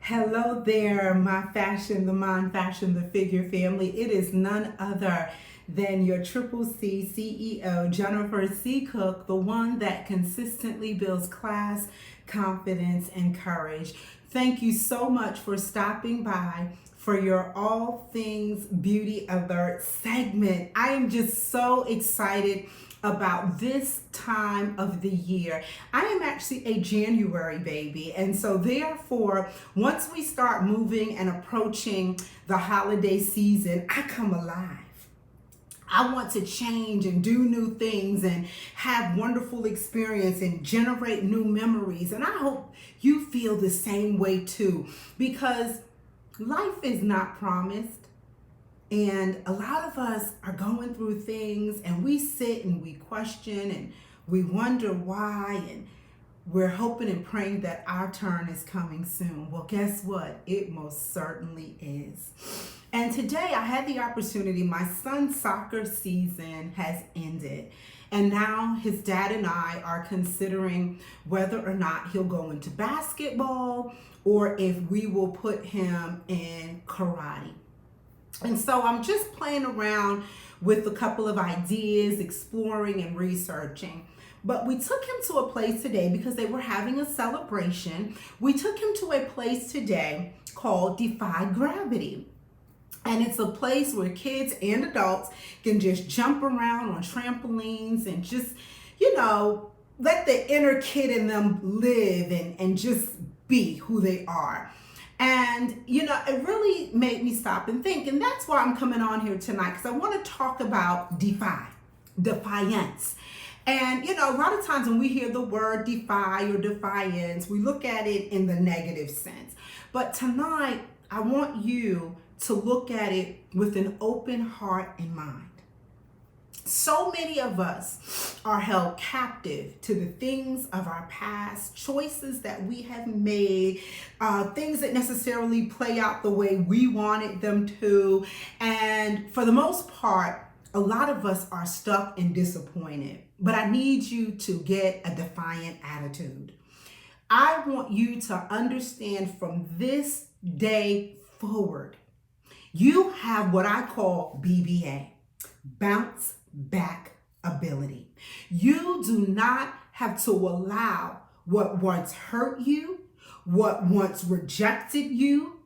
Hello there, my fashion, the mind, fashion, the figure family. It is none other than your Triple C CEO, Jennifer C. Cook, the one that consistently builds class, confidence, and courage. Thank you so much for stopping by for your All Things Beauty Alert segment. I am just so excited about this time of the year. I am actually a January baby, and so therefore, once we start moving and approaching the holiday season, I come alive. I want to change and do new things and have wonderful experience and generate new memories. And I hope you feel the same way too, because life is not promised. And a lot of us are going through things and we sit and we question and we wonder why, and we're hoping and praying that our turn is coming soon. Well, guess what? It most certainly is. And today I had the opportunity, my son's soccer season has ended. And now his dad and I are considering whether or not he'll go into basketball or if we will put him in karate. And so I'm just playing around with a couple of ideas, exploring and researching. But we took him to a place today because they were having a celebration. We took him to a place today called Defy Gravity. And it's a place where kids and adults can just jump around on trampolines and just, let the inner kid in them live and just be who they are. And, it really made me stop and think. And that's why I'm coming on here tonight, because I want to talk about Defy, Defiance. And, a lot of times when we hear the word defy or defiance, we look at it in the negative sense. But tonight, I want you to look at it with an open heart and mind. So many of us are held captive to the things of our past, choices that we have made, things that necessarily play out the way we wanted them to. And for the most part, a lot of us are stuck and disappointed. But I need you to get a defiant attitude. I want you to understand from this day forward, you have what I call BBA, bounce back ability. You do not have to allow what once hurt you, what once rejected you,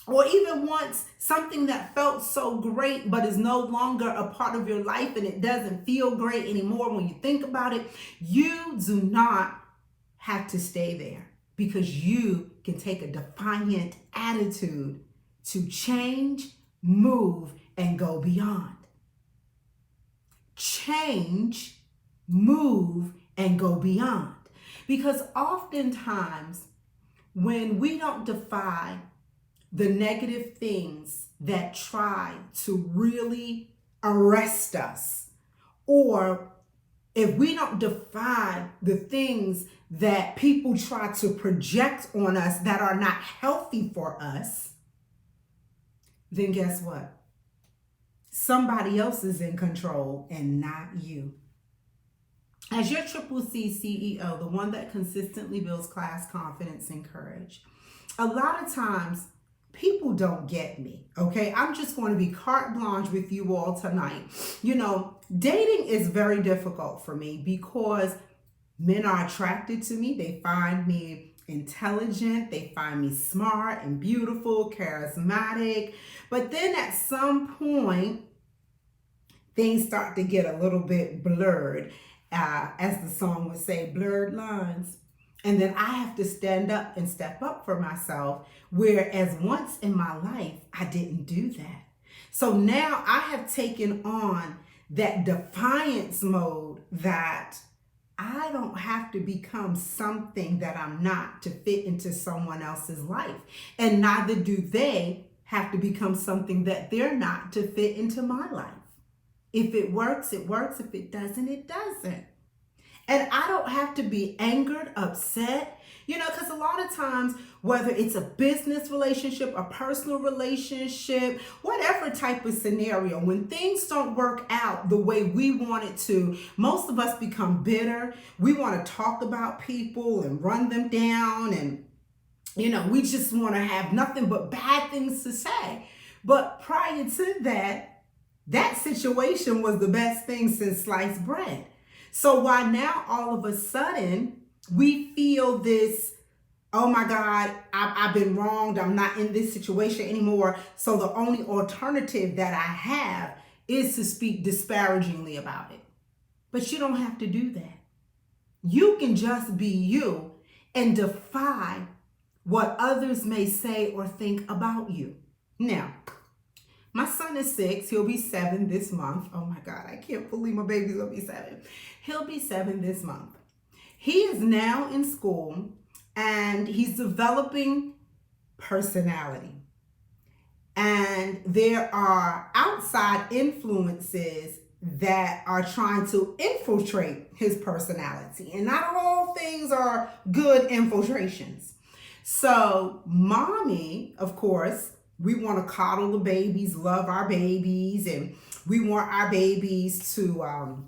or even once something that felt so great but is no longer a part of your life and it doesn't feel great anymore when you think about it. You do not have to stay there, because you can take a defiant attitude to change, move, and go beyond. Change, move, and go beyond. Because oftentimes, when we don't defy the negative things that try to really arrest us, or if we don't defy the things that people try to project on us that are not healthy for us, then guess what? Somebody else is in control and not you. As your Triple C CEO, the one that consistently builds class, confidence, and courage, a lot of times people don't get me, okay? I'm just going to be carte blanche with you all tonight. Dating is very difficult for me because men are attracted to me. They find me intelligent, they find me smart and beautiful, charismatic. But then at some point, things start to get a little bit blurred. As the song would say, blurred lines. And then I have to stand up and step up for myself, whereas once in my life, I didn't do that. So now I have taken on that defiance mode that I don't have to become something that I'm not to fit into someone else's life. And neither do they have to become something that they're not to fit into my life. If it works, it works. If it doesn't, it doesn't. And I don't have to be angered, upset, because a lot of times, whether it's a business relationship, a personal relationship, whatever type of scenario, when things don't work out the way we want it to, most of us become bitter. We want to talk about people and run them down and We just want to have nothing but bad things to say. But prior to that, that situation was the best thing since sliced bread. So why now all of a sudden we feel this, oh my God, I've been wronged. I'm not in this situation anymore. So the only alternative that I have is to speak disparagingly about it. But you don't have to do that. You can just be you and defy what others may say or think about you. Now, my son is 6. He'll be 7 this month. Oh my God, I can't believe my baby's gonna be 7. He'll be 7 this month. He is now in school and he's developing personality. And there are outside influences that are trying to infiltrate his personality. And not all things are good infiltrations. So mommy, of course, we want to coddle the babies, love our babies, and we want our babies to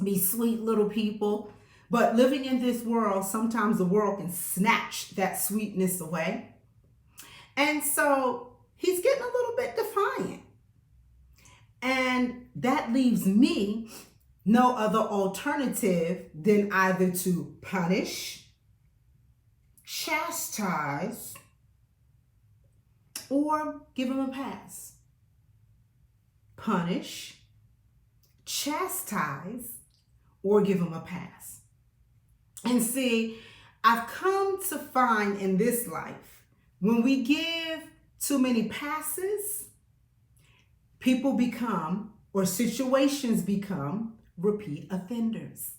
be sweet little people. But living in this world, sometimes the world can snatch that sweetness away. And so he's getting a little bit defiant. And that leaves me no other alternative than either to punish, chastise, or give him a pass. Punish, chastise, or give him a pass. And see, I've come to find in this life, when we give too many passes, people become, or situations become, repeat offenders.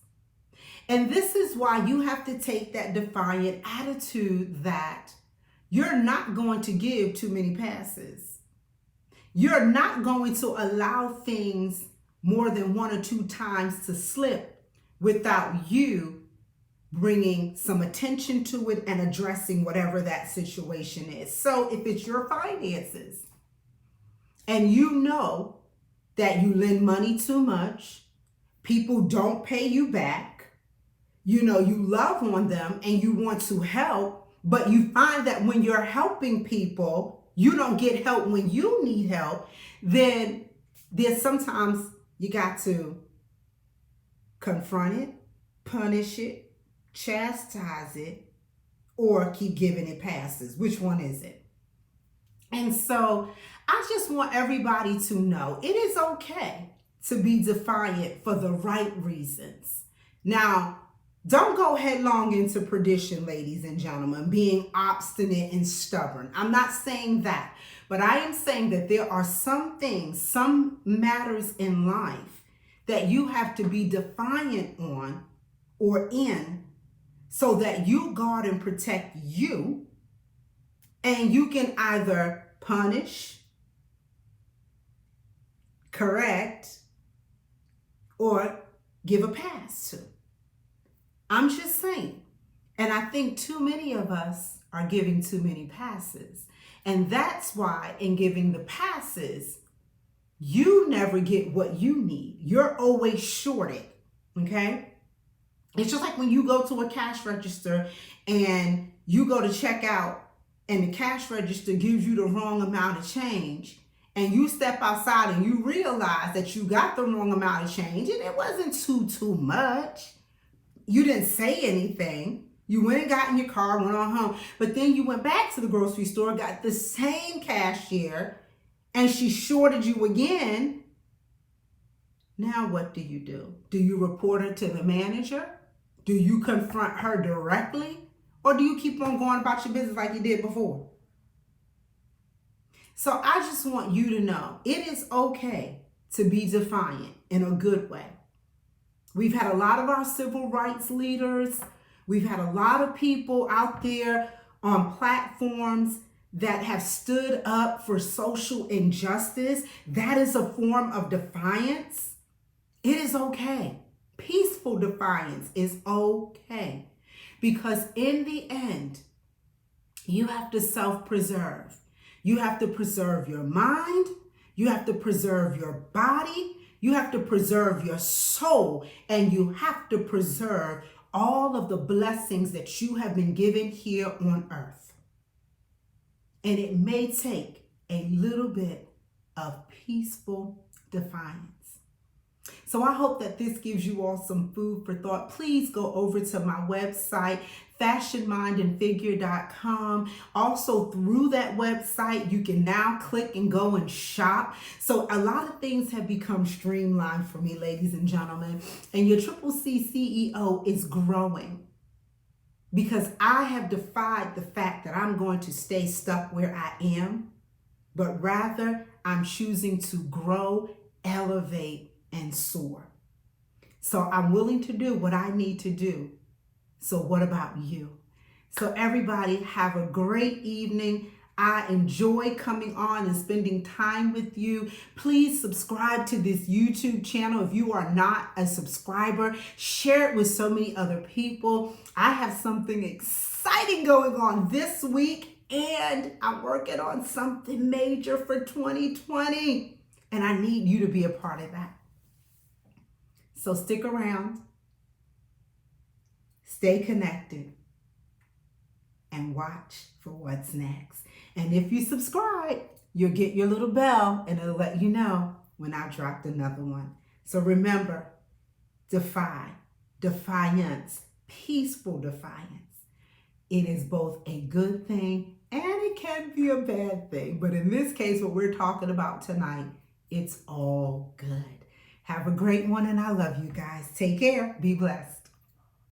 And this is why you have to take that defiant attitude that you're not going to give too many passes. You're not going to allow things more than 1 or 2 times to slip without you bringing some attention to it and addressing whatever that situation is. So if it's your finances and you know that you lend money too much, people don't pay you back, you love on them and you want to help, but you find that when you're helping people, you don't get help when you need help, then there's sometimes you got to confront it, punish it, chastise it, or keep giving it passes. Which one is it? And so I just want everybody to know it is okay to be defiant for the right reasons. Now, don't go headlong into perdition, ladies and gentlemen, being obstinate and stubborn. I'm not saying that, but I am saying that there are some things, some matters in life that you have to be defiant on or in so that you guard and protect you, and you can either punish, correct, or give a pass to. I'm just saying. And I think too many of us are giving too many passes. And that's why in giving the passes, you never get what you need. You're always shorted, okay? It's just like when you go to a cash register and you go to check out and the cash register gives you the wrong amount of change, and you step outside and you realize that you got the wrong amount of change and it wasn't too much. You didn't say anything. You went and got in your car, went on home. But then you went back to the grocery store, got the same cashier, and she shorted you again. Now what do? Do you report her to the manager? Do you confront her directly? Or do you keep on going about your business like you did before? So I just want you to know it is okay to be defiant in a good way. We've had a lot of our civil rights leaders. We've had a lot of people out there on platforms that have stood up for social injustice. That is a form of defiance. It is okay. Peaceful defiance is okay. Because in the end, you have to self-preserve. You have to preserve your mind. You have to preserve your body. You have to preserve your soul, and you have to preserve all of the blessings that you have been given here on earth. And it may take a little bit of peaceful defiance. So I hope that this gives you all some food for thought. Please go over to my website, fashionmindandfigure.com. Also, through that website, you can now click and go and shop. So a lot of things have become streamlined for me, ladies and gentlemen. And your Triple C CEO is growing, because I have defied the fact that I'm going to stay stuck where I am, but rather I'm choosing to grow, elevate, and soar. So I'm willing to do what I need to do. So what about you? So everybody, have a great evening. I enjoy coming on and spending time with you. Please subscribe to this YouTube channel. If you are not a subscriber, share it with so many other people. I have something exciting going on this week, and I'm working on something major for 2020, and I need you to be a part of that. So stick around, stay connected, and watch for what's next. And if you subscribe, you'll get your little bell and it'll let you know when I dropped another one. So remember, defy, defiance, peaceful defiance. It is both a good thing and it can be a bad thing. But in this case, what we're talking about tonight, it's all good. Have a great one, and I love you guys. Take care. Be blessed.